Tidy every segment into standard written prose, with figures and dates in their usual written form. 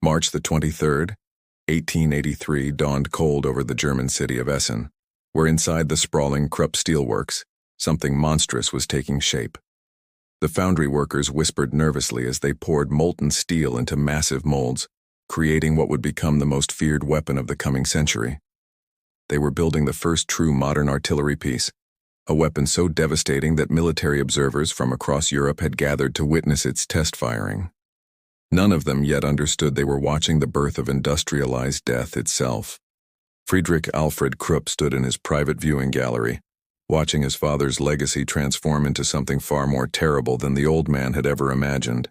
March the 23rd, 1883 dawned cold over the German city of Essen, where inside the sprawling Krupp steelworks, something monstrous was taking shape. The foundry workers whispered nervously as they poured molten steel into massive molds, creating what would become the most feared weapon of the coming century. They were building the first true modern artillery piece, a weapon so devastating that military observers from across Europe had gathered to witness its test firing. None of them yet understood they were watching the birth of industrialized death itself. Friedrich Alfred Krupp stood in his private viewing gallery, watching his father's legacy transform into something far more terrible than the old man had ever imagined.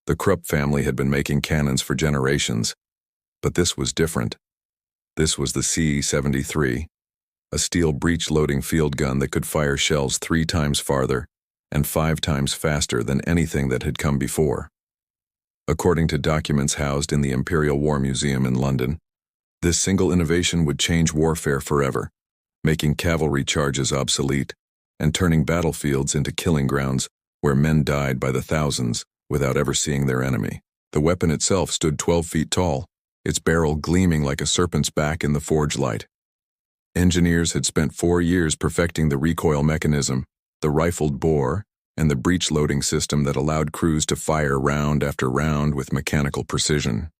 The Krupp family had been making cannons for generations, but this was different. This was the C-73, a steel breech-loading field gun that could fire shells 3 times farther and 5 times faster than anything that had come before. According to documents housed in the Imperial War Museum in London, this single innovation would change warfare forever, making cavalry charges obsolete and turning battlefields into killing grounds where men died by the thousands without ever seeing their enemy. The weapon itself stood 12 feet tall, its barrel gleaming like a serpent's back in the forge light. Engineers had spent 4 years perfecting the recoil mechanism, the rifled bore, and the breech-loading system that allowed crews to fire round after round with mechanical precision.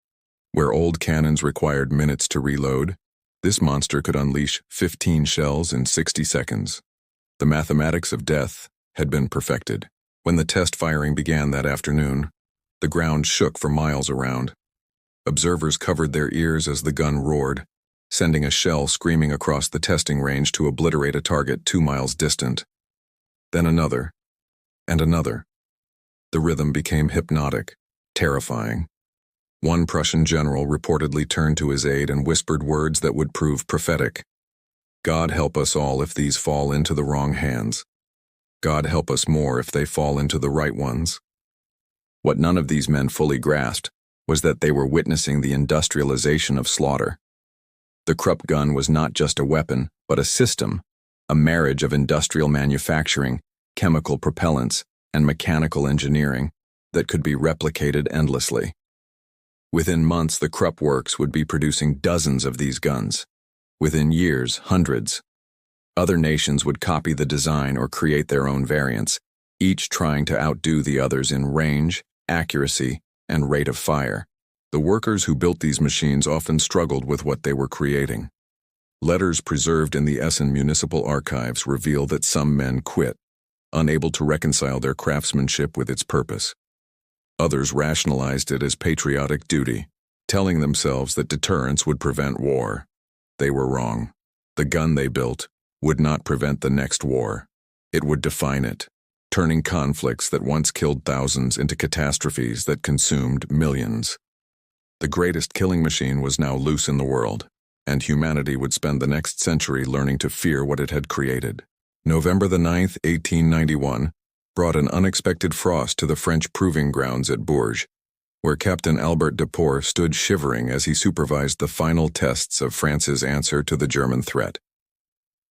Where old cannons required minutes to reload, this monster could unleash 15 shells in 60 seconds. The mathematics of death had been perfected. When the test firing began that afternoon, the ground shook for miles around. Observers covered their ears as the gun roared, sending a shell screaming across the testing range to obliterate a target 2 miles distant. Then another, and another. The rhythm became hypnotic, terrifying. One Prussian general reportedly turned to his aide and whispered words that would prove prophetic. God help us all if these fall into the wrong hands. God help us more if they fall into the right ones. What none of these men fully grasped was that they were witnessing the industrialization of slaughter. The Krupp gun was not just a weapon, but a system, a marriage of industrial manufacturing, chemical propellants, and mechanical engineering that could be replicated endlessly. Within months, the Krupp works would be producing dozens of these guns. Within years, hundreds. Other nations would copy the design or create their own variants, each trying to outdo the others in range, accuracy, and rate of fire. The workers who built these machines often struggled with what they were creating. Letters preserved in the Essen Municipal Archives reveal that some men quit, unable to reconcile their craftsmanship with its purpose. Others rationalized it as patriotic duty, telling themselves that deterrence would prevent war. They were wrong. The gun they built would not prevent the next war. It would define it, turning conflicts that once killed thousands into catastrophes that consumed millions. The greatest killing machine was now loose in the world, and humanity would spend the next century learning to fear what it had created. November the 9th, 1891, brought an unexpected frost to the French proving grounds at Bourges, where Captain Albert Depoor stood shivering as he supervised the final tests of France's answer to the German threat.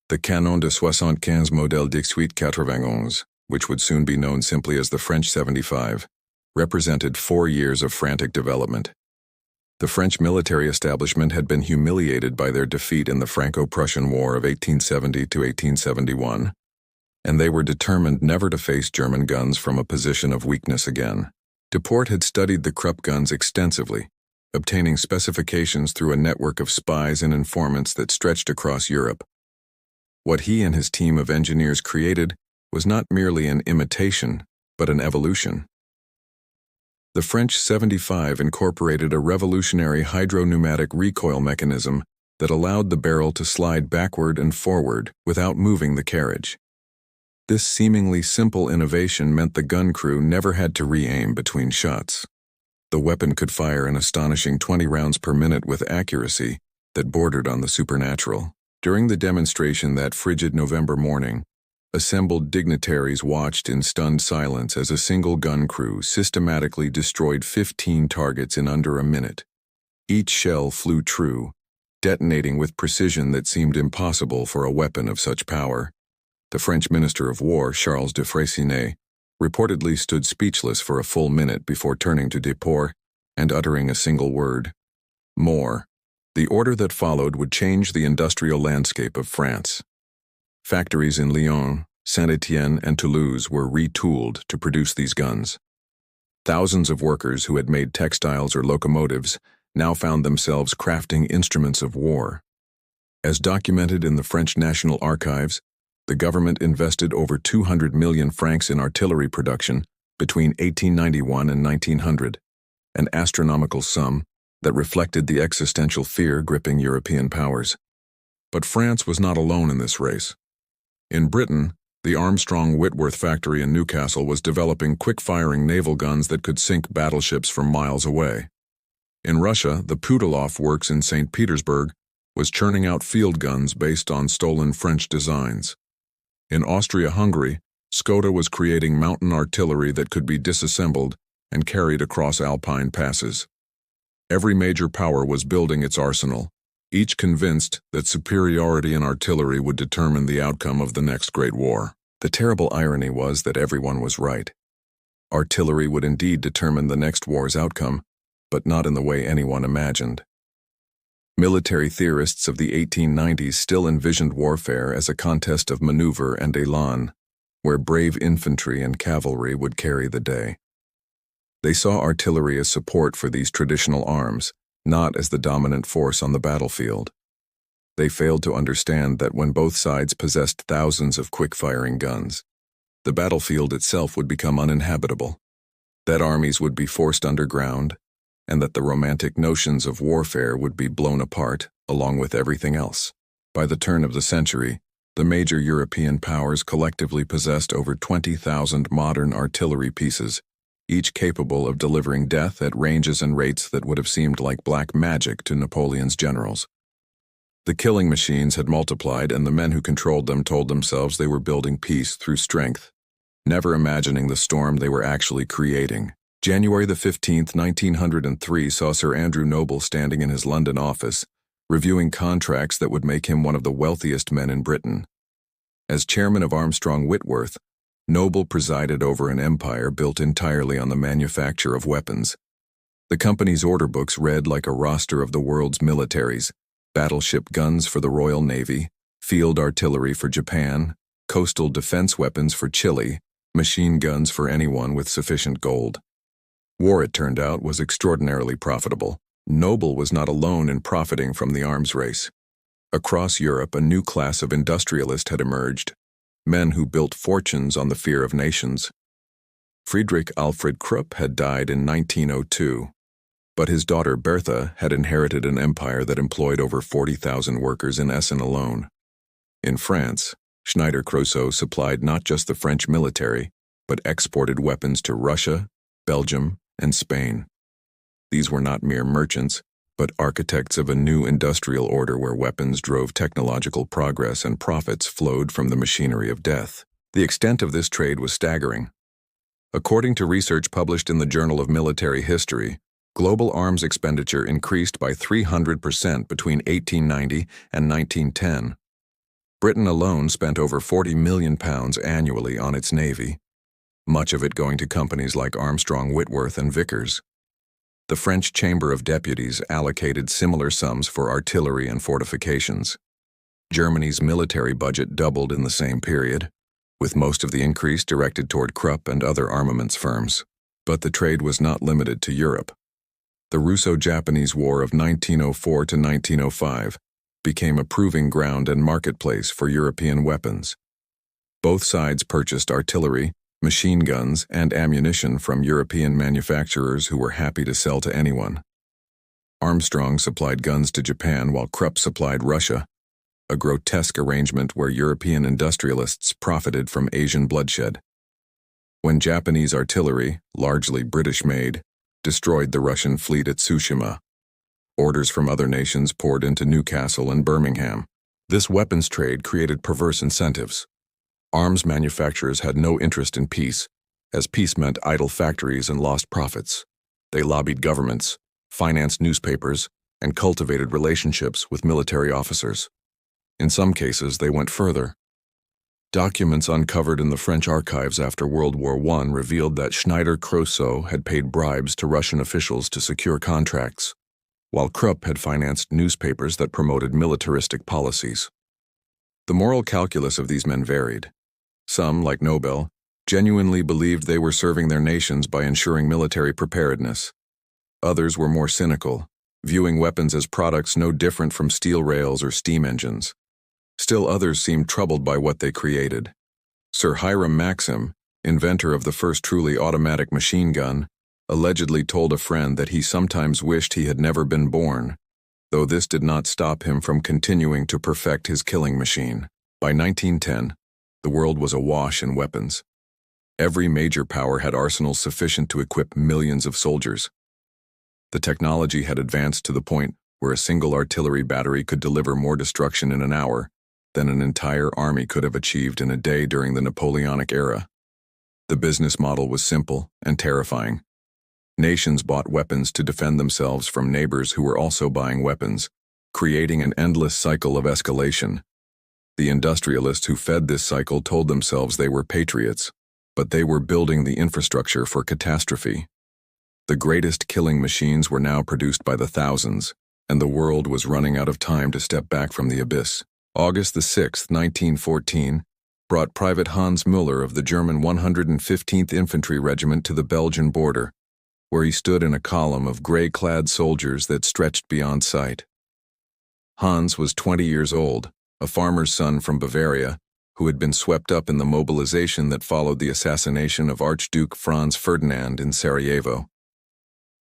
The Canon de 75 Modèle 1891, which would soon be known simply as the French 75, represented 4 years of frantic development. The French military establishment had been humiliated by their defeat in the Franco-Prussian War of 1870 to 1871, and they were determined never to face German guns from a position of weakness again. Depoor had studied the Krupp guns extensively, obtaining specifications through a network of spies and informants that stretched across Europe. What he and his team of engineers created was not merely an imitation, but an evolution. The French 75 incorporated a revolutionary hydro-pneumatic recoil mechanism that allowed the barrel to slide backward and forward without moving the carriage. This seemingly simple innovation meant the gun crew never had to re-aim between shots. The weapon could fire an astonishing 20 rounds per minute with accuracy that bordered on the supernatural. During the demonstration that frigid November morning, assembled dignitaries watched in stunned silence as a single gun crew systematically destroyed 15 targets in under a minute. Each shell flew true, detonating with precision that seemed impossible for a weapon of such power. The French Minister of War, Charles de Freycinet, reportedly stood speechless for a full minute before turning to Depoor and uttering a single word: more. The order that followed would change the industrial landscape of France. Factories in Lyon, Saint-Étienne, and Toulouse were retooled to produce these guns. Thousands of workers who had made textiles or locomotives now found themselves crafting instruments of war. As documented in the French National Archives, the government invested over 200 million francs in artillery production between 1891 and 1900, an astronomical sum that reflected the existential fear gripping European powers. But France was not alone in this race. In Britain, the Armstrong-Whitworth factory in Newcastle was developing quick-firing naval guns that could sink battleships from miles away. In Russia, the Putilov works in St. Petersburg was churning out field guns based on stolen French designs. In Austria-Hungary, Skoda was creating mountain artillery that could be disassembled and carried across alpine passes. Every major power was building its arsenal, each convinced that superiority in artillery would determine the outcome of the next great war. The terrible irony was that everyone was right. Artillery would indeed determine the next war's outcome, but not in the way anyone imagined. Military theorists of the 1890s still envisioned warfare as a contest of maneuver and elan, where brave infantry and cavalry would carry the day. They saw artillery as support for these traditional arms, not as the dominant force on the battlefield. They failed to understand that when both sides possessed thousands of quick-firing guns, the battlefield itself would become uninhabitable, that armies would be forced underground, and that the romantic notions of warfare would be blown apart along with everything else. By the turn of the century, the major European powers collectively possessed over 20,000 modern artillery pieces, each capable of delivering death at ranges and rates that would have seemed like black magic to Napoleon's generals. The killing machines had multiplied, and the men who controlled them told themselves they were building peace through strength, never imagining the storm they were actually creating. January the 15th, 1903 saw Sir Andrew Noble standing in his London office, reviewing contracts that would make him one of the wealthiest men in Britain. As chairman of Armstrong-Whitworth, Noble presided over an empire built entirely on the manufacture of weapons. The company's order books read like a roster of the world's militaries: battleship guns for the Royal Navy, field artillery for Japan, coastal defense weapons for Chile, machine guns for anyone with sufficient gold. War, it turned out, was extraordinarily profitable. Noble was not alone in profiting from the arms race. Across Europe, a new class of industrialist had emerged, men who built fortunes on the fear of nations. Friedrich Alfred Krupp had died in 1902, but his daughter Bertha had inherited an empire that employed over 40,000 workers in Essen alone. In France, Schneider Creusot supplied not just the French military, but exported weapons to Russia, Belgium, and Spain. These were not mere merchants, but architects of a new industrial order where weapons drove technological progress and profits flowed from the machinery of death. The extent of this trade was staggering. According to research published in the Journal of Military History, global arms expenditure increased by 300% between 1890 and 1910. Britain alone spent over £40 million annually on its navy, much of it going to companies like Armstrong-Whitworth and Vickers. The French Chamber of Deputies allocated similar sums for artillery and fortifications. Germany's military budget doubled in the same period, with most of the increase directed toward Krupp and other armaments firms. But the trade was not limited to Europe. The Russo-Japanese War of 1904 to 1905 became a proving ground and marketplace for European weapons. Both sides purchased artillery, machine guns, and ammunition from European manufacturers who were happy to sell to anyone. Armstrong supplied guns to Japan while Krupp supplied Russia, a grotesque arrangement where European industrialists profited from Asian bloodshed. When Japanese artillery, largely British-made, destroyed the Russian fleet at Tsushima, orders from other nations poured into Newcastle and Birmingham. This weapons trade created perverse incentives. Arms manufacturers had no interest in peace, as peace meant idle factories and lost profits. They lobbied governments, financed newspapers, and cultivated relationships with military officers. In some cases, they went further. Documents uncovered in the French archives after World War I revealed that Schneider-Creusot had paid bribes to Russian officials to secure contracts, while Krupp had financed newspapers that promoted militaristic policies. The moral calculus of these men varied. Some, like Nobel, genuinely believed they were serving their nations by ensuring military preparedness. Others were more cynical, viewing weapons as products no different from steel rails or steam engines. Still others seemed troubled by what they created. Sir Hiram Maxim, inventor of the first truly automatic machine gun, allegedly told a friend that he sometimes wished he had never been born, though this did not stop him from continuing to perfect his killing machine. By 1910, the world was awash in weapons. Every major power had arsenals sufficient to equip millions of soldiers. The technology had advanced to the point where a single artillery battery could deliver more destruction in an hour than an entire army could have achieved in a day during the Napoleonic era. The business model was simple and terrifying. Nations bought weapons to defend themselves from neighbors who were also buying weapons, creating an endless cycle of escalation. The industrialists who fed this cycle told themselves they were patriots, but they were building the infrastructure for catastrophe. The greatest killing machines were now produced by the thousands, and the world was running out of time to step back from the abyss. August 6, 1914, brought Private Hans Müller of the German 115th Infantry Regiment to the Belgian border, where he stood in a column of gray-clad soldiers that stretched beyond sight. Hans was 20 years old, a farmer's son from Bavaria, who had been swept up in the mobilization that followed the assassination of Archduke Franz Ferdinand in Sarajevo.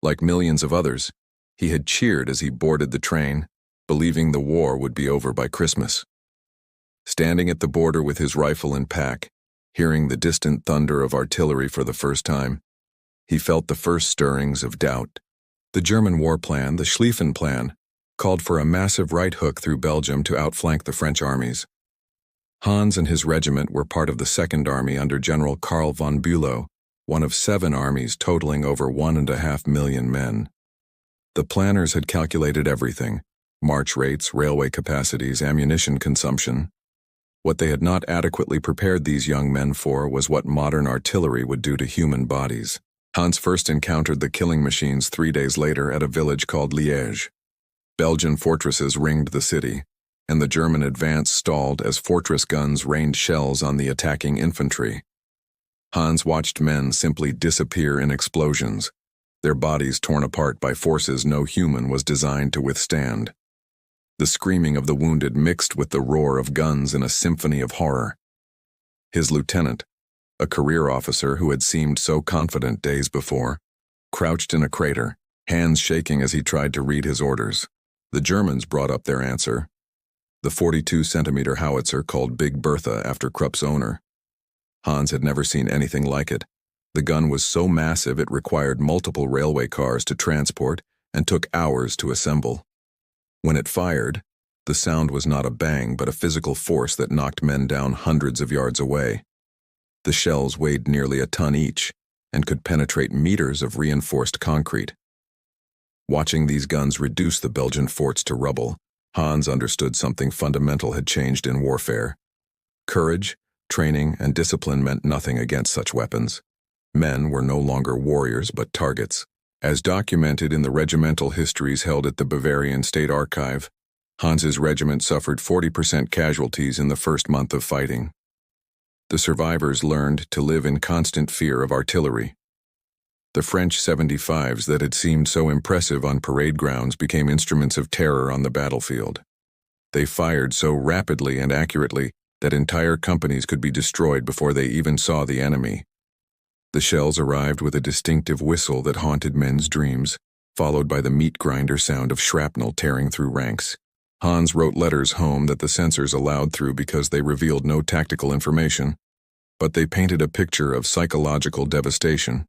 Like millions of others, he had cheered as he boarded the train, believing the war would be over by Christmas. Standing at the border with his rifle and pack, hearing the distant thunder of artillery for the first time, he felt the first stirrings of doubt. The German war plan, the Schlieffen Plan, called for a massive right hook through Belgium to outflank the French armies. Hans and his regiment were part of the Second Army under General Karl von Bülow, one of 7 armies totaling over 1.5 million men. The planners had calculated everything: march rates, railway capacities, ammunition consumption. What they had not adequately prepared these young men for was what modern artillery would do to human bodies. Hans first encountered the killing machines 3 days later at a village called Liège. Belgian fortresses ringed the city, and the German advance stalled as fortress guns rained shells on the attacking infantry. Hans watched men simply disappear in explosions, their bodies torn apart by forces no human was designed to withstand. The screaming of the wounded mixed with the roar of guns in a symphony of horror. His lieutenant, a career officer who had seemed so confident days before, crouched in a crater, hands shaking as he tried to read his orders. The Germans brought up their answer: the 42-centimeter howitzer called Big Bertha after Krupp's owner. Hans had never seen anything like it. The gun was so massive it required multiple railway cars to transport and took hours to assemble. When it fired, the sound was not a bang but a physical force that knocked men down hundreds of yards away. The shells weighed nearly a ton each and could penetrate meters of reinforced concrete. Watching these guns reduce the Belgian forts to rubble, Hans understood something fundamental had changed in warfare. Courage, training, and discipline meant nothing against such weapons. Men were no longer warriors but targets. As documented in the regimental histories held at the Bavarian State Archive, Hans's regiment suffered 40% casualties in the first month of fighting. The survivors learned to live in constant fear of artillery. The French 75s that had seemed so impressive on parade grounds became instruments of terror on the battlefield. They fired so rapidly and accurately that entire companies could be destroyed before they even saw the enemy. The shells arrived with a distinctive whistle that haunted men's dreams, followed by the meat grinder sound of shrapnel tearing through ranks. Hans wrote letters home that the censors allowed through because they revealed no tactical information, but they painted a picture of psychological devastation.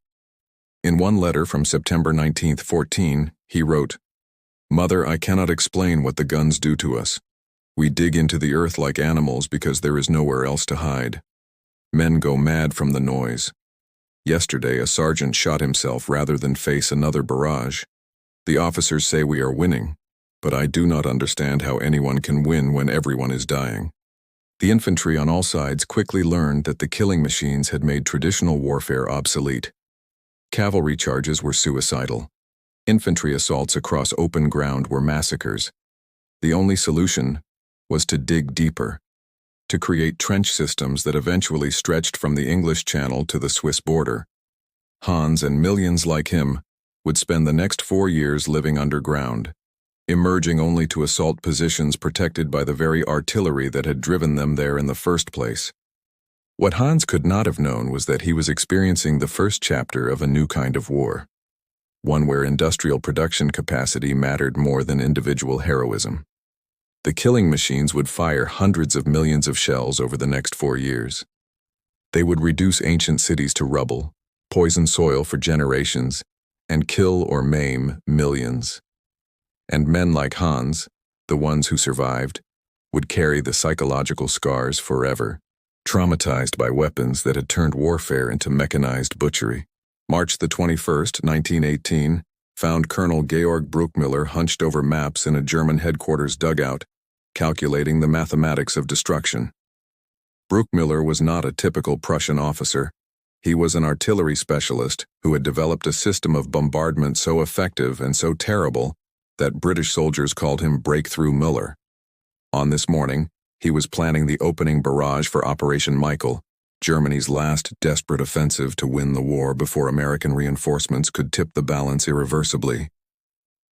In one letter from September 1914, he wrote, "Mother, I cannot explain what the guns do to us. We dig into the earth like animals because there is nowhere else to hide. Men go mad from the noise. Yesterday, a sergeant shot himself rather than face another barrage. The officers say we are winning, but I do not understand how anyone can win when everyone is dying." The infantry on all sides quickly learned that the killing machines had made traditional warfare obsolete. Cavalry charges were suicidal. Infantry assaults across open ground were massacres. The only solution was to dig deeper, to create trench systems that eventually stretched from the English Channel to the Swiss border. Hans and millions like him would spend the next 4 years living underground, emerging only to assault positions protected by the very artillery that had driven them there in the first place. What Hans could not have known was that he was experiencing the first chapter of a new kind of war, one where industrial production capacity mattered more than individual heroism. The killing machines would fire hundreds of millions of shells over the next 4 years. They would reduce ancient cities to rubble, poison soil for generations, and kill or maim millions. And men like Hans, the ones who survived, would carry the psychological scars forever, traumatized by weapons that had turned warfare into mechanized butchery. March the 21st, 1918, found Colonel Georg Bruckmüller hunched over maps in a German headquarters dugout, calculating the mathematics of destruction. Bruckmüller was not a typical Prussian officer. He was an artillery specialist who had developed a system of bombardment so effective and so terrible that British soldiers called him Breakthrough Müller. On this morning, he was planning the opening barrage for Operation Michael, Germany's last desperate offensive to win the war before American reinforcements could tip the balance irreversibly.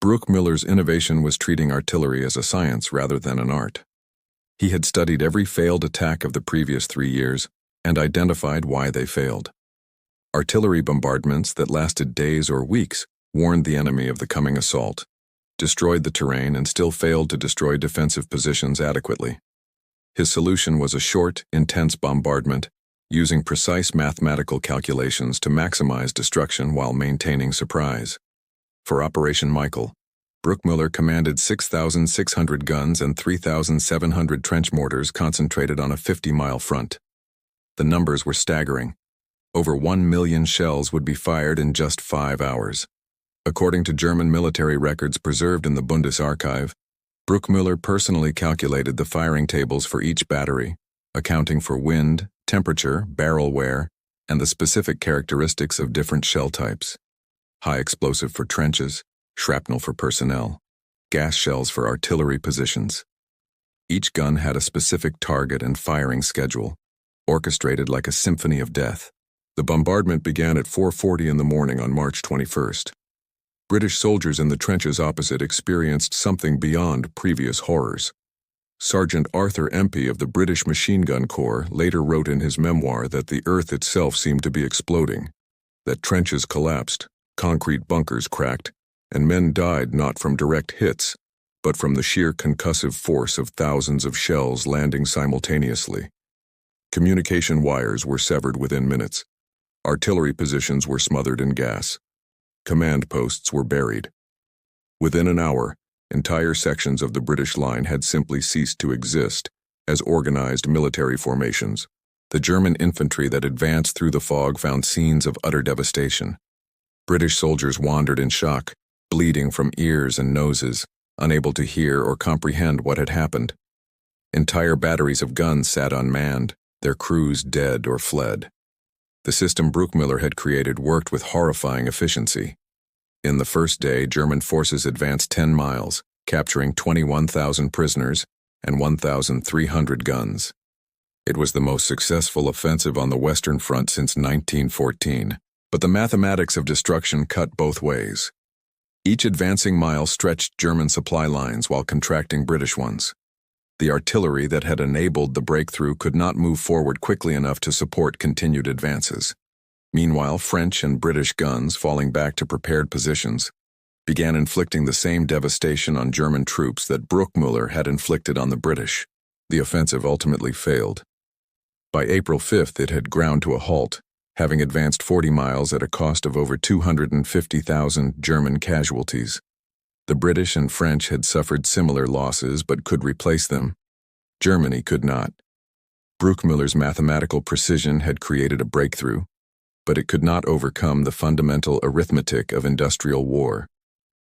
Bruckmüller's innovation was treating artillery as a science rather than an art. He had studied every failed attack of the previous 3 years and identified why they failed. Artillery bombardments that lasted days or weeks warned the enemy of the coming assault, destroyed the terrain, and still failed to destroy defensive positions adequately. His solution was a short, intense bombardment, using precise mathematical calculations to maximize destruction while maintaining surprise. For Operation Michael, Bruckmüller commanded 6,600 guns and 3,700 trench mortars concentrated on a 50-mile front. The numbers were staggering. Over 1 million shells would be fired in just 5 hours. According to German military records preserved in the Bundesarchiv, Bruckmüller personally calculated the firing tables for each battery, accounting for wind, temperature, barrel wear, and the specific characteristics of different shell types. High explosive for trenches, shrapnel for personnel, gas shells for artillery positions. Each gun had a specific target and firing schedule, orchestrated like a symphony of death. The bombardment began at 4:40 in the morning on March 21st. British soldiers in the trenches opposite experienced something beyond previous horrors. Sergeant Arthur Empey of the British Machine Gun Corps later wrote in his memoir that the earth itself seemed to be exploding, that trenches collapsed, concrete bunkers cracked, and men died not from direct hits, but from the sheer concussive force of thousands of shells landing simultaneously. Communication wires were severed within minutes. Artillery positions were smothered in gas. Command posts were buried. Within an hour, entire sections of the British line had simply ceased to exist as organized military formations. The German infantry that advanced through the fog found scenes of utter devastation. British soldiers wandered in shock, bleeding from ears and noses, unable to hear or comprehend what had happened. Entire batteries of guns sat unmanned, their crews dead or fled. The system Bruckmüller had created worked with horrifying efficiency. In the first day, German forces advanced 10 miles, capturing 21,000 prisoners and 1,300 guns. It was the most successful offensive on the Western Front since 1914, but the mathematics of destruction cut both ways. Each advancing mile stretched German supply lines while contracting British ones. The artillery that had enabled the breakthrough could not move forward quickly enough to support continued advances. Meanwhile, French and British guns, falling back to prepared positions, began inflicting the same devastation on German troops that Bruckmüller had inflicted on the British. The offensive ultimately failed. By April 5th, it had ground to a halt, having advanced 40 miles at a cost of over 250,000 German casualties. The British and French had suffered similar losses but could replace them. Germany could not. Bruckmüller's mathematical precision had created a breakthrough, but it could not overcome the fundamental arithmetic of industrial war.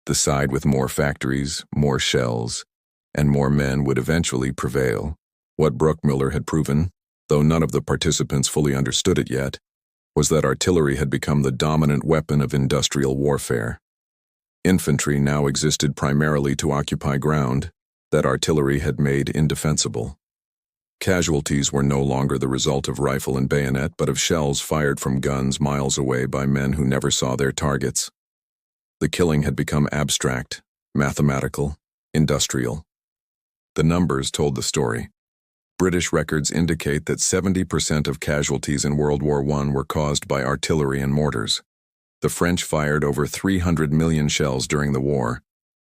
The side with more factories, more shells, and more men would eventually prevail. What Bruckmüller had proven, though none of the participants fully understood it yet, was that artillery had become the dominant weapon of industrial warfare. Infantry now existed primarily to occupy ground that artillery had made indefensible. Casualties were no longer the result of rifle and bayonet, but of shells fired from guns miles away by men who never saw their targets. The killing had become abstract, mathematical, industrial. The numbers told the story. British records indicate that 70% of casualties in World War I were caused by artillery and mortars. The French fired over 300 million shells during the war.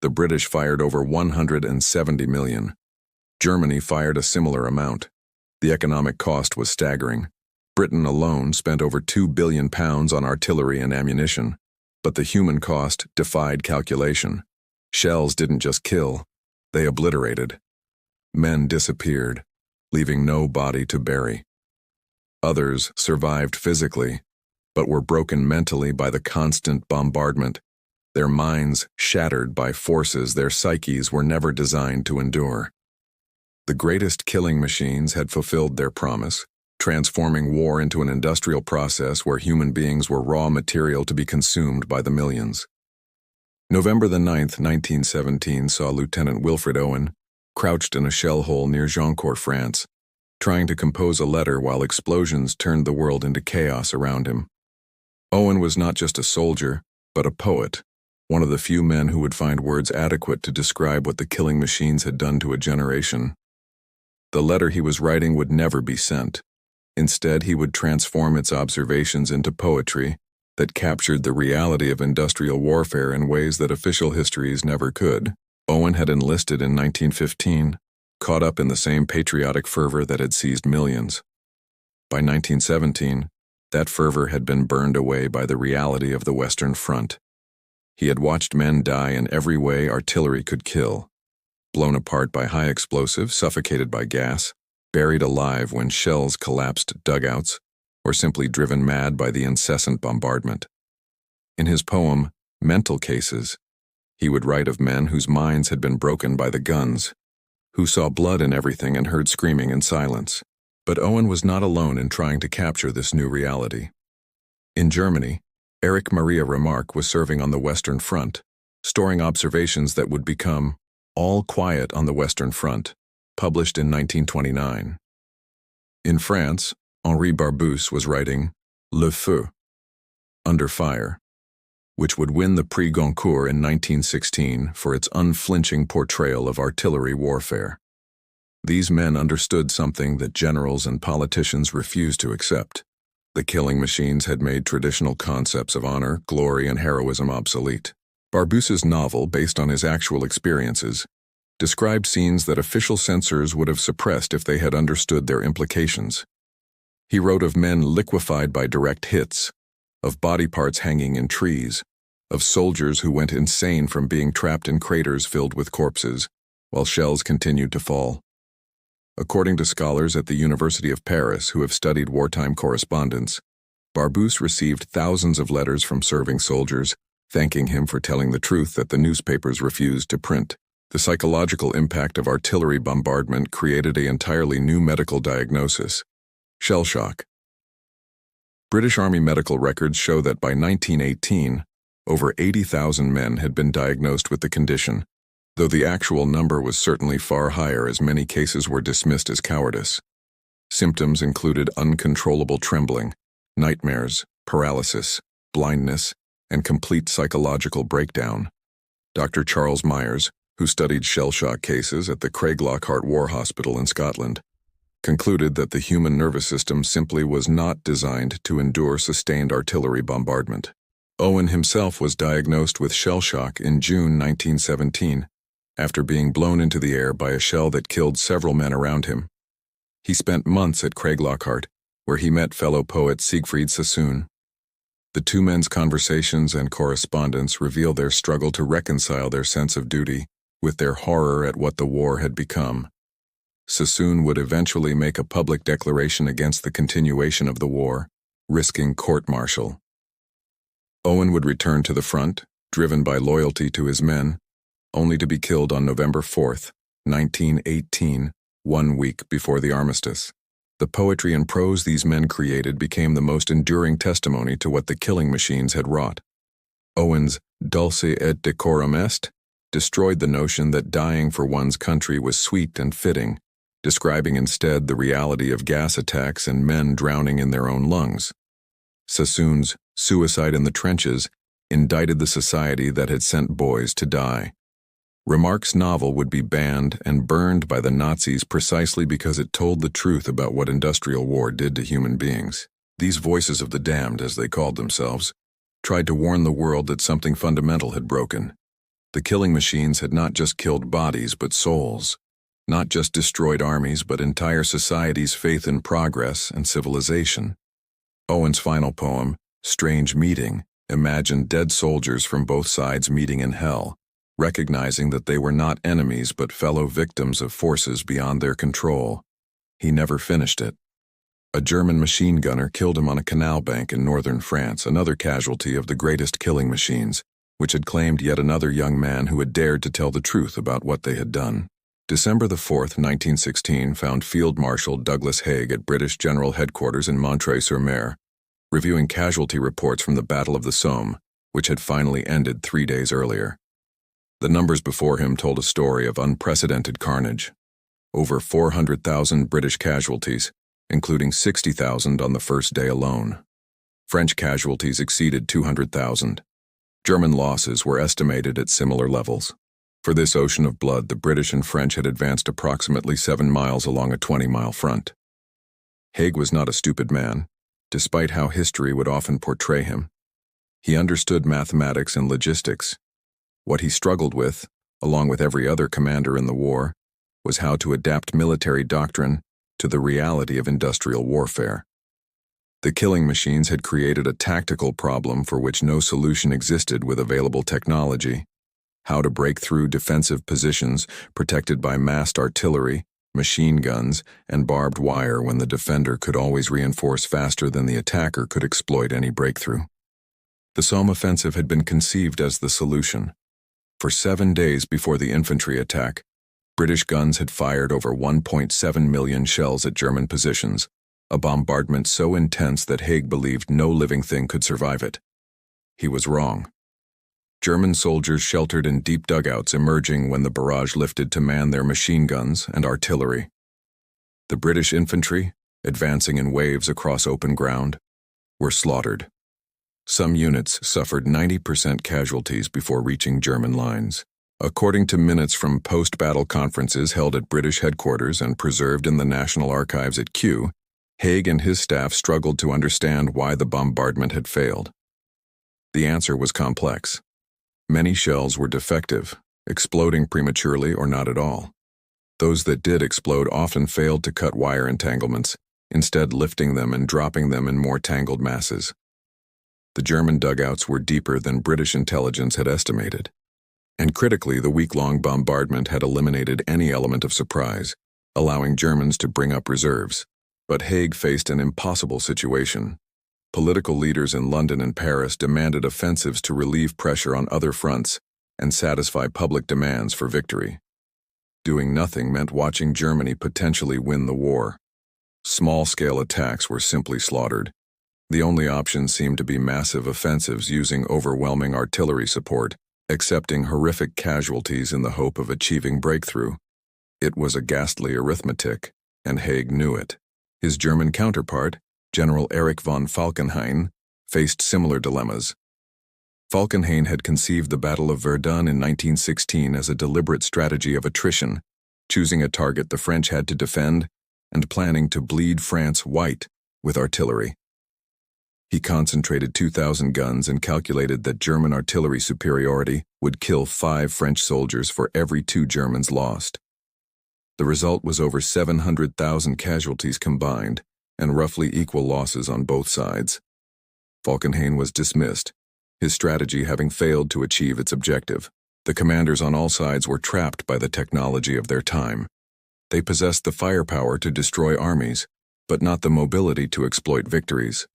The British fired over 170 million. Germany fired a similar amount. The economic cost was staggering. Britain alone spent over £2 billion on artillery and ammunition, but the human cost defied calculation. Shells didn't just kill, they obliterated. Men disappeared, leaving no body to bury. Others survived physically, but were broken mentally by the constant bombardment, their minds shattered by forces their psyches were never designed to endure. The greatest killing machines had fulfilled their promise, transforming war into an industrial process where human beings were raw material to be consumed by the millions. November the 9th, 1917 saw Lieutenant Wilfred Owen, crouched in a shell hole near Joncourt, France, trying to compose a letter while explosions turned the world into chaos around him. Owen was not just a soldier, but a poet, one of the few men who would find words adequate to describe what the killing machines had done to a generation. The letter he was writing would never be sent. Instead, he would transform its observations into poetry that captured the reality of industrial warfare in ways that official histories never could. Owen had enlisted in 1915, caught up in the same patriotic fervor that had seized millions. By 1917, that fervor had been burned away by the reality of the Western Front. He had watched men die in every way artillery could kill, blown apart by high explosives, suffocated by gas, buried alive when shells collapsed dugouts, or simply driven mad by the incessant bombardment. In his poem, Mental Cases, he would write of men whose minds had been broken by the guns, who saw blood in everything and heard screaming in silence. But Owen was not alone in trying to capture this new reality. In Germany, Erich Maria Remarque was serving on the Western Front, storing observations that would become All Quiet on the Western Front, published in 1929. In France, Henri Barbusse was writing Le Feu, Under Fire, which would win the Prix Goncourt in 1916 for its unflinching portrayal of artillery warfare. These men understood something that generals and politicians refused to accept. The killing machines had made traditional concepts of honor, glory, and heroism obsolete. Barbusse's novel, based on his actual experiences, described scenes that official censors would have suppressed if they had understood their implications. He wrote of men liquefied by direct hits, of body parts hanging in trees, of soldiers who went insane from being trapped in craters filled with corpses, while shells continued to fall. According to scholars at the University of Paris who have studied wartime correspondence, Barbusse received thousands of letters from serving soldiers, thanking him for telling the truth that the newspapers refused to print. The psychological impact of artillery bombardment created an entirely new medical diagnosis: shell shock. British Army medical records show that by 1918, over 80,000 men had been diagnosed with the condition, though the actual number was certainly far higher as many cases were dismissed as cowardice. Symptoms included uncontrollable trembling, nightmares, paralysis, blindness, and complete psychological breakdown. Dr. Charles Myers, who studied shell shock cases at the Craiglockhart War Hospital in Scotland, concluded that the human nervous system simply was not designed to endure sustained artillery bombardment. Owen himself was diagnosed with shell shock in June 1917, after being blown into the air by a shell that killed several men around him. He spent months at Craiglockhart, where he met fellow poet Siegfried Sassoon. The two men's conversations and correspondence reveal their struggle to reconcile their sense of duty with their horror at what the war had become. Sassoon would eventually make a public declaration against the continuation of the war, risking court-martial. Owen would return to the front, driven by loyalty to his men, only to be killed on November 4, 1918, 1 week before the armistice. The poetry and prose these men created became the most enduring testimony to what the killing machines had wrought. Owen's Dulce et decorum est destroyed the notion that dying for one's country was sweet and fitting, describing instead the reality of gas attacks and men drowning in their own lungs. Sassoon's Suicide in the Trenches indicted the society that had sent boys to die. Remarque's novel would be banned and burned by the Nazis precisely because it told the truth about what industrial war did to human beings. These voices of the damned, as they called themselves, tried to warn the world that something fundamental had broken. The killing machines had not just killed bodies but souls, not just destroyed armies but entire societies' faith in progress and civilization. Owen's final poem, Strange Meeting, imagined dead soldiers from both sides meeting in hell, recognizing that they were not enemies but fellow victims of forces beyond their control. He never finished it. A German machine gunner killed him on a canal bank in northern France, another casualty of the greatest killing machines, which had claimed yet another young man who had dared to tell the truth about what they had done. December the 4th, 1916, found Field Marshal Douglas Haig at British General Headquarters in Montreuil-sur-Mer, reviewing casualty reports from the Battle of the Somme, which had finally ended 3 days earlier. The numbers before him told a story of unprecedented carnage. Over 400,000 British casualties, including 60,000 on the first day alone. French casualties exceeded 200,000. German losses were estimated at similar levels. For this ocean of blood, the British and French had advanced approximately 7 miles along a 20-mile front. Haig was not a stupid man, despite how history would often portray him. He understood mathematics and logistics. What he struggled with, along with every other commander in the war, was how to adapt military doctrine to the reality of industrial warfare. The killing machines had created a tactical problem for which no solution existed with available technology: how to break through defensive positions protected by massed artillery, machine guns, and barbed wire when the defender could always reinforce faster than the attacker could exploit any breakthrough. The Somme offensive had been conceived as the solution. For 7 days before the infantry attack, British guns had fired over 1.7 million shells at German positions, a bombardment so intense that Haig believed no living thing could survive it. He was wrong. German soldiers sheltered in deep dugouts emerging when the barrage lifted to man their machine guns and artillery. The British infantry, advancing in waves across open ground, were slaughtered. Some units suffered 90% casualties before reaching German lines. According to minutes from post-battle conferences held at British headquarters and preserved in the National Archives at Kew, Haig and his staff struggled to understand why the bombardment had failed. The answer was complex. Many shells were defective, exploding prematurely or not at all. Those that did explode often failed to cut wire entanglements, instead lifting them and dropping them in more tangled masses. The German dugouts were deeper than British intelligence had estimated. And critically, the week-long bombardment had eliminated any element of surprise, allowing Germans to bring up reserves. But Haig faced an impossible situation. Political leaders in London and Paris demanded offensives to relieve pressure on other fronts and satisfy public demands for victory. Doing nothing meant watching Germany potentially win the war. Small-scale attacks were simply slaughtered. The only option seemed to be massive offensives using overwhelming artillery support, accepting horrific casualties in the hope of achieving breakthrough. It was a ghastly arithmetic, and Haig knew it. His German counterpart, General Erich von Falkenhayn, faced similar dilemmas. Falkenhayn had conceived the Battle of Verdun in 1916 as a deliberate strategy of attrition, choosing a target the French had to defend and planning to bleed France white with artillery. He concentrated 2,000 guns and calculated that German artillery superiority would kill 5 French soldiers for every 2 Germans lost. The result was over 700,000 casualties combined, and roughly equal losses on both sides. Falkenhayn was dismissed, his strategy having failed to achieve its objective. The commanders on all sides were trapped by the technology of their time. They possessed the firepower to destroy armies, but not the mobility to exploit victories.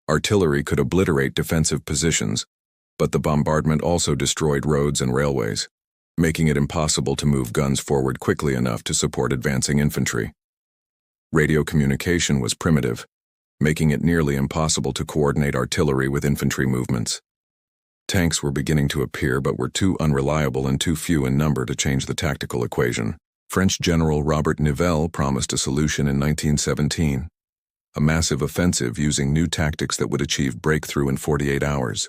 Artillery could obliterate defensive positions, but the bombardment also destroyed roads and railways. making it impossible to move guns forward quickly enough to support advancing infantry. Radio communication was primitive, making it nearly impossible to coordinate artillery with infantry movements. Tanks were beginning to appear but were too unreliable and too few in number to change the tactical equation. French General Robert Nivelle promised a solution in 1917, a massive offensive using new tactics that would achieve breakthrough in 48 hours.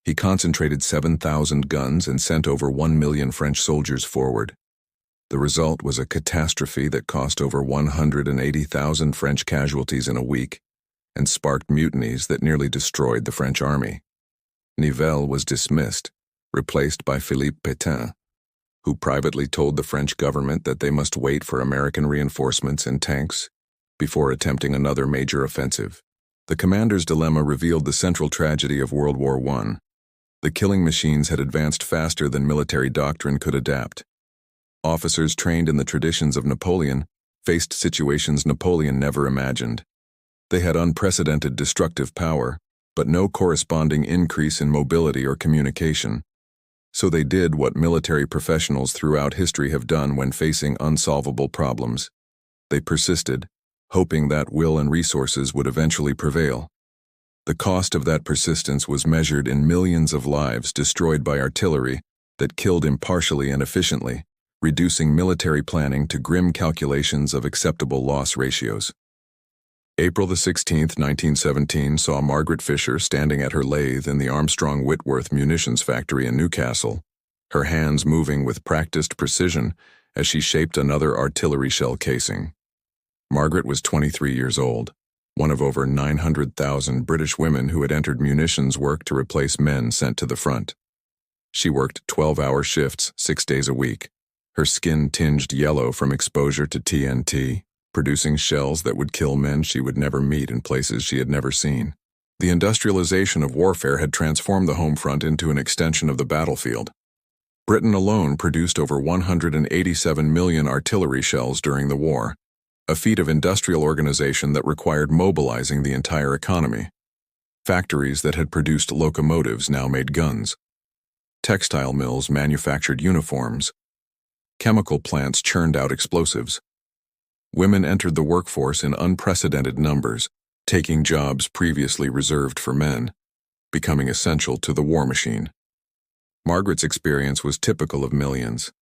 He concentrated 7,000 guns and sent over 1 million French soldiers forward. The result was a catastrophe that cost over 180,000 French casualties in a week and sparked mutinies that nearly destroyed the French army. Nivelle was dismissed, replaced by Philippe Pétain, who privately told the French government that they must wait for American reinforcements and tanks before attempting another major offensive. The commander's dilemma revealed the central tragedy of World War I. The killing machines had advanced faster than military doctrine could adapt. Officers trained in the traditions of Napoleon faced situations Napoleon never imagined. They had unprecedented destructive power, but no corresponding increase in mobility or communication. So they did what military professionals throughout history have done when facing unsolvable problems. They persisted, hoping that will and resources would eventually prevail. The cost of that persistence was measured in millions of lives destroyed by artillery that killed impartially and efficiently, reducing military planning to grim calculations of acceptable loss ratios. April 16, 1917 saw Margaret Fisher standing at her lathe in the Armstrong Whitworth munitions factory in Newcastle, her hands moving with practiced precision as she shaped another artillery shell casing. Margaret was 23 years old, one of over 900,000 British women who had entered munitions work to replace men sent to the front. She worked 12-hour shifts 6 days a week, her skin tinged yellow from exposure to TNT, producing shells that would kill men she would never meet in places she had never seen. The industrialization of warfare had transformed the home front into an extension of the battlefield. Britain alone produced over 187 million artillery shells during the war, a feat of industrial organization that required mobilizing the entire economy. Factories that had produced locomotives now made guns. Textile mills manufactured uniforms. Chemical plants churned out explosives. Women entered the workforce in unprecedented numbers, taking jobs previously reserved for men, becoming essential to the war machine. Margaret's experience was typical of millions.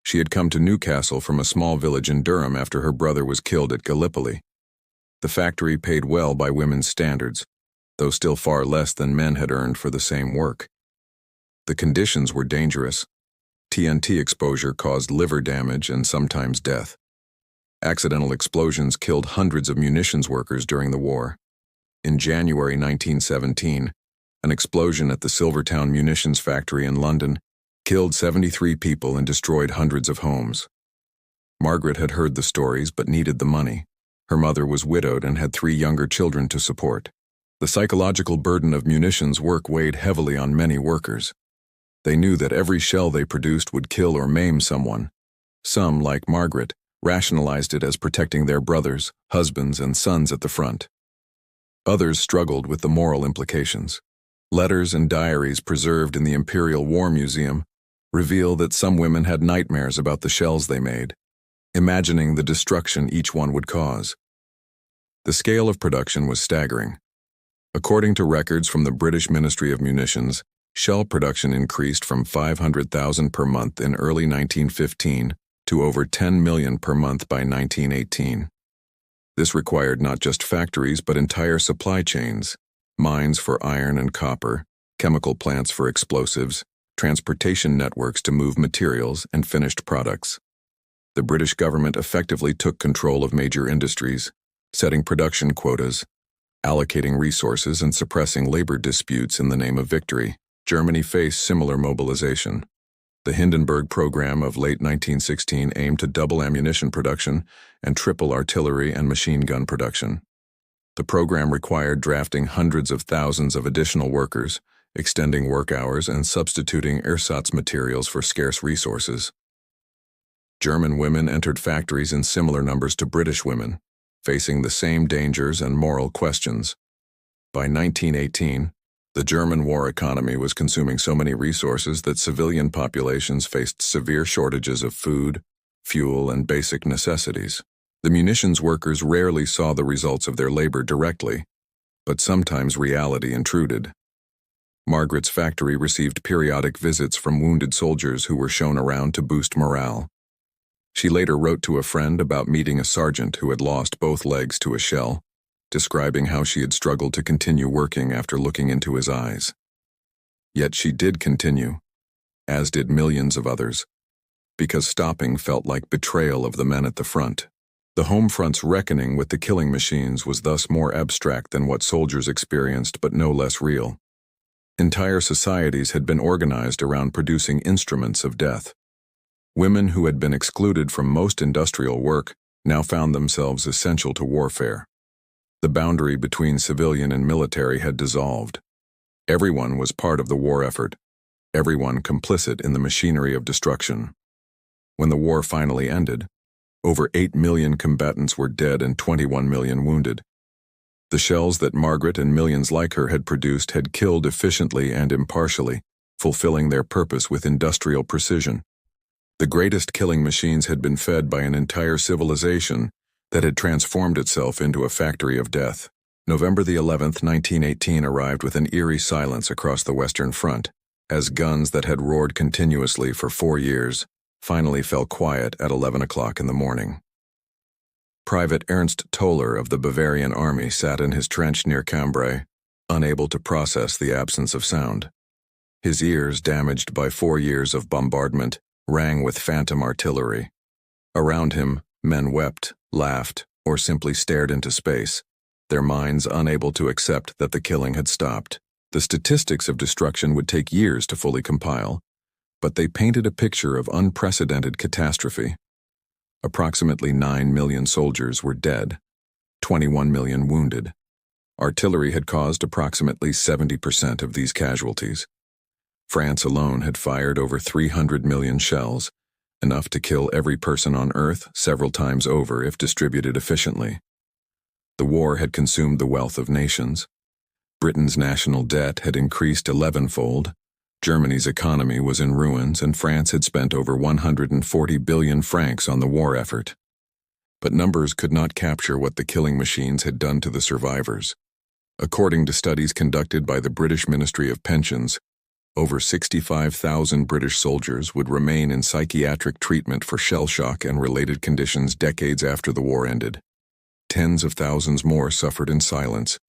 She had come to Newcastle from a small village in Durham after her brother was killed at Gallipoli. The factory paid well by women's standards, though still far less than men had earned for the same work. The conditions were dangerous. TNT exposure caused liver damage and sometimes death. Accidental explosions killed hundreds of munitions workers during the war. In January 1917, an explosion at the Silvertown munitions factory in London killed 73 people and destroyed hundreds of homes. Margaret had heard the stories but needed the money. Her mother was widowed and had 3 younger children to support. The psychological burden of munitions work weighed heavily on many workers. They knew that every shell they produced would kill or maim someone. Some, like Margaret, rationalized it as protecting their brothers, husbands, and sons at the front. Others struggled with the moral implications. Letters and diaries preserved in the Imperial War Museum reveal that some women had nightmares about the shells they made, imagining the destruction each one would cause. The scale of production was staggering. According to records from the British Ministry of Munitions, shell production increased from 500,000 per month in early 1915 to over 10 million per month by 1918. This required not just factories but entire supply chains, mines for iron and copper, chemical plants for explosives, transportation networks to move materials and finished products. The British government effectively took control of major industries, setting production quotas, allocating resources and suppressing labor disputes in the name of victory. Germany faced similar mobilization. The Hindenburg program of late 1916 aimed to double ammunition production and triple artillery and machine gun production. The program required drafting hundreds of thousands of additional workers, extending work hours, and substituting ersatz materials for scarce resources. German women entered factories in similar numbers to British women, facing the same dangers and moral questions. By 1918, The German war economy was consuming so many resources that civilian populations faced severe shortages of food, fuel, and basic necessities. The munitions workers rarely saw the results of their labor directly, but sometimes reality intruded. Margaret's factory received periodic visits from wounded soldiers who were shown around to boost morale. She later wrote to a friend about meeting a sergeant who had lost both legs to a shell, describing how she had struggled to continue working after looking into his eyes. Yet she did continue, as did millions of others, because stopping felt like betrayal of the men at the front. The home front's reckoning with the killing machines was thus more abstract than what soldiers experienced, but no less real. Entire societies had been organized around producing instruments of death. Women who had been excluded from most industrial work now found themselves essential to warfare. The boundary between civilian and military had dissolved. Everyone was part of the war effort, everyone complicit in the machinery of destruction. When the war finally ended, over 8 million combatants were dead and 21 million wounded. The shells that Margaret and millions like her had produced had killed efficiently and impartially, fulfilling their purpose with industrial precision. The greatest killing machines had been fed by an entire civilization that had transformed itself into a factory of death. November the 11th, 1918 arrived with an eerie silence across the Western Front, as guns that had roared continuously for 4 years finally fell quiet at 11 o'clock in the morning. Private Ernst Toller of the Bavarian Army sat in his trench near Cambrai, unable to process the absence of sound. His ears, damaged by 4 years of bombardment, rang with phantom artillery. Around him, men wept, laughed, or simply stared into space, their minds unable to accept that the killing had stopped. The statistics of destruction would take years to fully compile, but they painted a picture of unprecedented catastrophe. Approximately 9 million soldiers were dead, 21 million wounded. Artillery had caused approximately 70% of these casualties. France alone had fired over 300 million shells, enough to kill every person on Earth several times over if distributed efficiently. The war had consumed the wealth of nations. Britain's national debt had increased 11-fold, Germany's economy was in ruins, and France had spent over 140 billion francs on the war effort. But numbers could not capture what the killing machines had done to the survivors. According to studies conducted by the British Ministry of Pensions, over 65,000 British soldiers would remain in psychiatric treatment for shell shock and related conditions decades after the war ended. Tens of thousands more suffered in silence,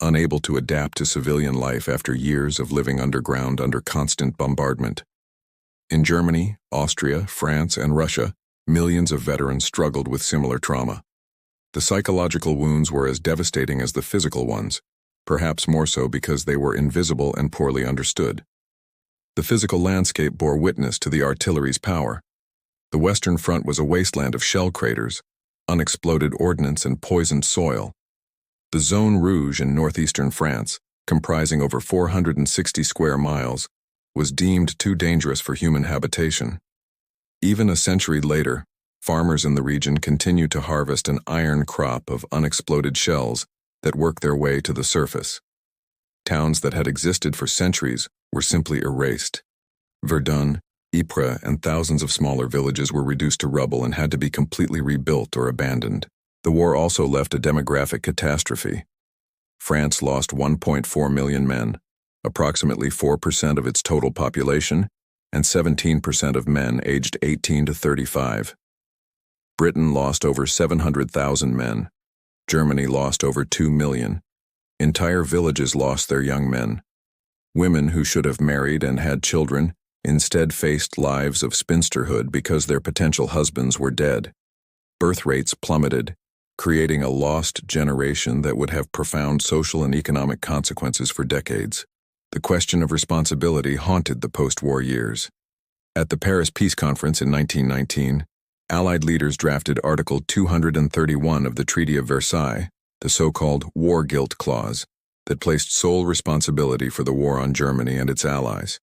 unable to adapt to civilian life after years of living underground under constant bombardment. In Germany, Austria, France, and Russia, millions of veterans struggled with similar trauma. The psychological wounds were as devastating as the physical ones, perhaps more so because they were invisible and poorly understood. The physical landscape bore witness to the artillery's power. The Western Front was a wasteland of shell craters, unexploded ordnance, and poisoned soil. The Zone Rouge in northeastern France, comprising over 460 square miles, was deemed too dangerous for human habitation. Even a century later, farmers in the region continued to harvest an iron crop of unexploded shells that worked their way to the surface. Towns that had existed for centuries were simply erased. Verdun, Ypres, and thousands of smaller villages were reduced to rubble and had to be completely rebuilt or abandoned. The war also left a demographic catastrophe. France lost 1.4 million men, approximately 4% of its total population, and 17% of men aged 18 to 35. Britain lost over 700,000 men. Germany lost over 2 million. Entire villages lost their young men. Women who should have married and had children instead faced lives of spinsterhood because their potential husbands were dead. Birth rates plummeted, creating a lost generation that would have profound social and economic consequences for decades. The question of responsibility haunted the post-war years. At the Paris Peace Conference in 1919, Allied leaders drafted Article 231 of the Treaty of Versailles, the so-called War Guilt Clause, that placed sole responsibility for the war on Germany and its allies.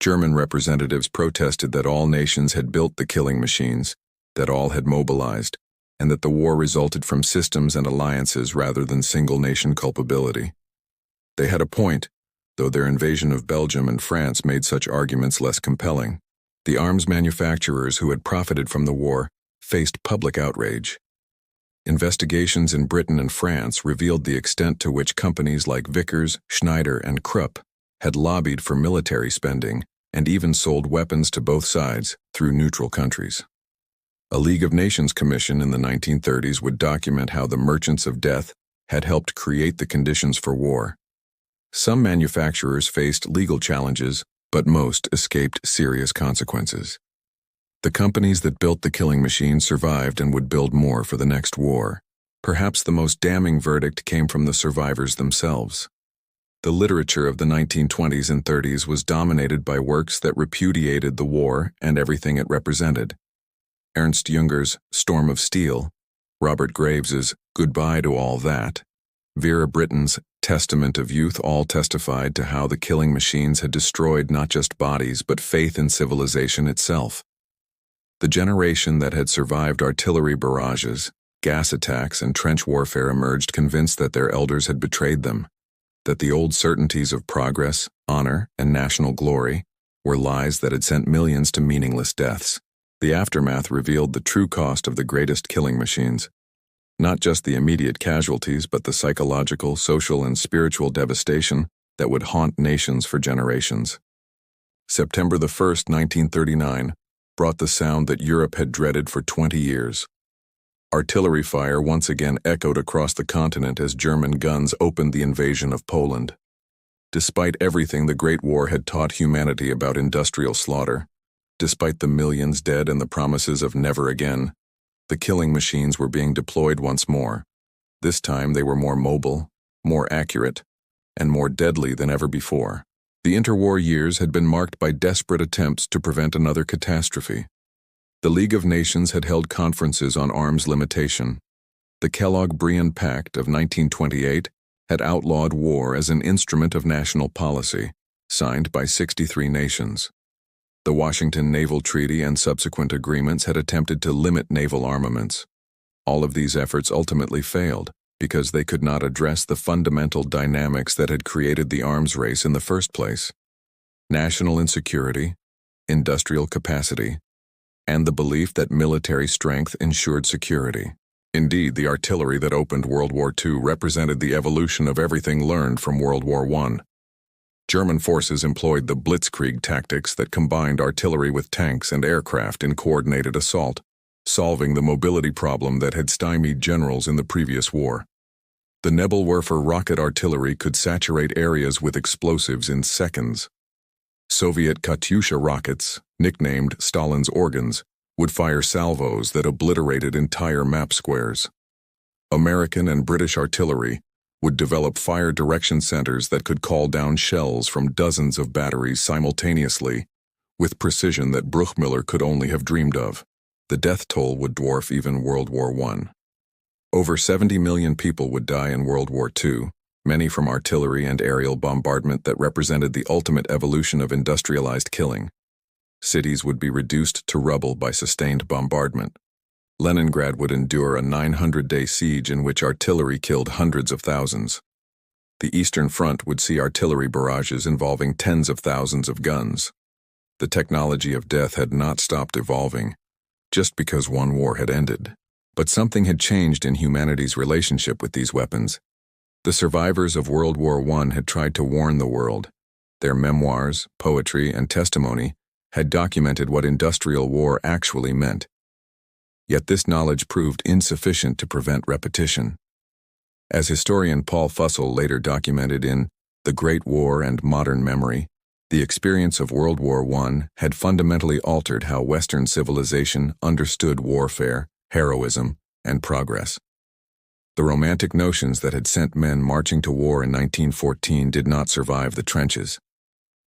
German representatives protested that all nations had built the killing machines, that all had mobilized, and that the war resulted from systems and alliances rather than single-nation culpability. They had a point, though their invasion of Belgium and France made such arguments less compelling. The arms manufacturers who had profited from the war faced public outrage. Investigations in Britain and France revealed the extent to which companies like Vickers, Schneider, and Krupp had lobbied for military spending and even sold weapons to both sides through neutral countries. A League of Nations commission in the 1930s would document how the merchants of death had helped create the conditions for war. Some manufacturers faced legal challenges, but most escaped serious consequences. The companies that built the killing machines survived and would build more for the next war. Perhaps the most damning verdict came from the survivors themselves. The literature of the 1920s and 30s was dominated by works that repudiated the war and everything it represented. Ernst Junger's Storm of Steel, Robert Graves's Goodbye to All That, Vera Britton's Testament of Youth all testified to how the killing machines had destroyed not just bodies but faith in civilization itself. The generation that had survived artillery barrages, gas attacks, and trench warfare emerged convinced that their elders had betrayed them, that the old certainties of progress, honor, and national glory were lies that had sent millions to meaningless deaths. The aftermath revealed the true cost of the greatest killing machines. Not just the immediate casualties, but the psychological, social, and spiritual devastation that would haunt nations for generations. September 1st, 1939, brought the sound that Europe had dreaded for 20 years. Artillery fire once again echoed across the continent as German guns opened the invasion of Poland. Despite everything the Great War had taught humanity about industrial slaughter, despite the millions dead and the promises of never again, the killing machines were being deployed once more. This time they were more mobile, more accurate, and more deadly than ever before. The interwar years had been marked by desperate attempts to prevent another catastrophe. The League of Nations had held conferences on arms limitation. The Kellogg-Briand Pact of 1928 had outlawed war as an instrument of national policy, signed by 63 nations. The Washington Naval Treaty and subsequent agreements had attempted to limit naval armaments. All of these efforts ultimately failed because they could not address the fundamental dynamics that had created the arms race in the first place: national insecurity, industrial capacity, and the belief that military strength ensured security. Indeed, the artillery that opened World War II represented the evolution of everything learned from World War I. German forces employed the blitzkrieg tactics that combined artillery with tanks and aircraft in coordinated assault, solving the mobility problem that had stymied generals in the previous war. The Nebelwerfer rocket artillery could saturate areas with explosives in seconds. Soviet Katyusha rockets, nicknamed Stalin's organs, would fire salvos that obliterated entire map squares. American and British artillery would develop fire direction centers that could call down shells from dozens of batteries simultaneously, with precision that Bruchmüller could only have dreamed of. The death toll would dwarf even World War I. Over 70 million people would die in World War II, many from artillery and aerial bombardment that represented the ultimate evolution of industrialized killing. Cities would be reduced to rubble by sustained bombardment. Leningrad would endure a 900-day siege in which artillery killed hundreds of thousands. The Eastern Front would see artillery barrages involving tens of thousands of guns. The technology of death had not stopped evolving, just because one war had ended. But something had changed in humanity's relationship with these weapons. The survivors of World War I had tried to warn the world. Their memoirs, poetry, and testimony had documented what industrial war actually meant. Yet this knowledge proved insufficient to prevent repetition. As historian Paul Fussell later documented in The Great War and Modern Memory, the experience of World War I had fundamentally altered how Western civilization understood warfare, heroism, and progress. The romantic notions that had sent men marching to war in 1914 did not survive the trenches.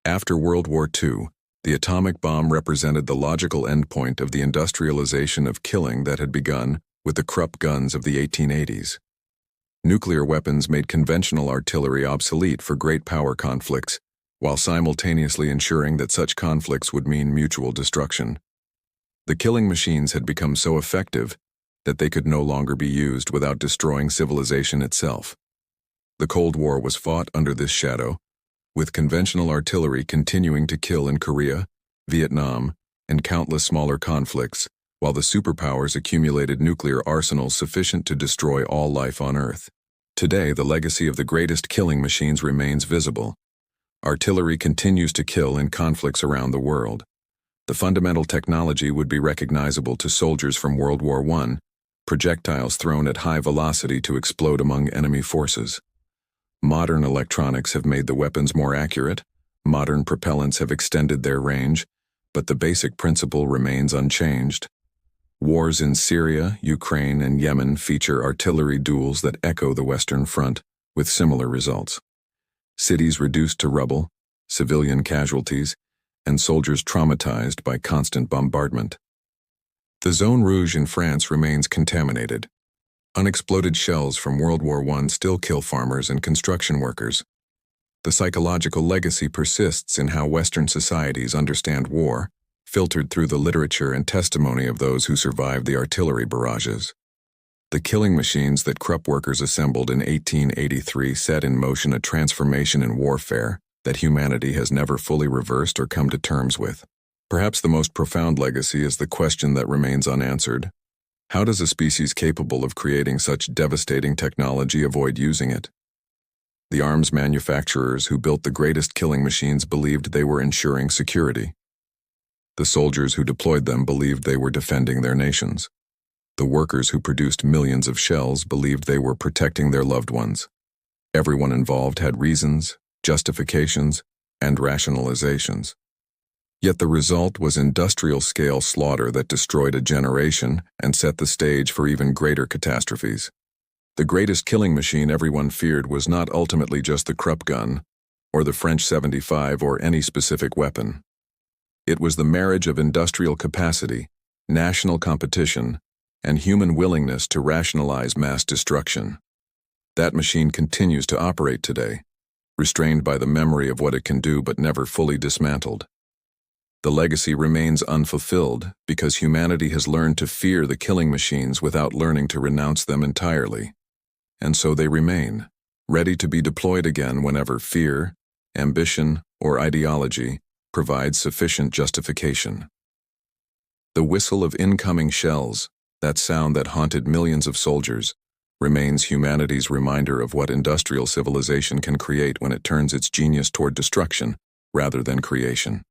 After World War II, the atomic bomb represented the logical endpoint of the industrialization of killing that had begun with the Krupp guns of the 1880s. Nuclear weapons made conventional artillery obsolete for great power conflicts, while simultaneously ensuring that such conflicts would mean mutual destruction. The killing machines had become so effective that they could no longer be used without destroying civilization itself. The Cold War was fought under this shadow, with conventional artillery continuing to kill in Korea, Vietnam, and countless smaller conflicts, while the superpowers accumulated nuclear arsenals sufficient to destroy all life on Earth. Today, the legacy of the greatest killing machines remains visible. Artillery continues to kill in conflicts around the world. The fundamental technology would be recognizable to soldiers from World War I, projectiles thrown at high velocity to explode among enemy forces. Modern electronics have made the weapons more accurate, modern propellants have extended their range, but the basic principle remains unchanged. Wars in Syria, Ukraine, and Yemen feature artillery duels that echo the Western Front, with similar results. Cities reduced to rubble, civilian casualties, and soldiers traumatized by constant bombardment. The Zone Rouge in France remains contaminated. Unexploded shells from World War I still kill farmers and construction workers. The psychological legacy persists in how Western societies understand war, filtered through the literature and testimony of those who survived the artillery barrages. The killing machines that Krupp workers assembled in 1883 set in motion a transformation in warfare that humanity has never fully reversed or come to terms with. Perhaps the most profound legacy is the question that remains unanswered. How does a species capable of creating such devastating technology avoid using it? The arms manufacturers who built the greatest killing machines believed they were ensuring security. The soldiers who deployed them believed they were defending their nations. The workers who produced millions of shells believed they were protecting their loved ones. Everyone involved had reasons, justifications, and rationalizations. Yet the result was industrial-scale slaughter that destroyed a generation and set the stage for even greater catastrophes. The greatest killing machine everyone feared was not ultimately just the Krupp gun, or the French 75 or any specific weapon. It was the marriage of industrial capacity, national competition, and human willingness to rationalize mass destruction. That machine continues to operate today, restrained by the memory of what it can do but never fully dismantled. The legacy remains unfulfilled because humanity has learned to fear the killing machines without learning to renounce them entirely. And so they remain, ready to be deployed again whenever fear, ambition, or ideology provides sufficient justification. The whistle of incoming shells, that sound that haunted millions of soldiers, remains humanity's reminder of what industrial civilization can create when it turns its genius toward destruction rather than creation.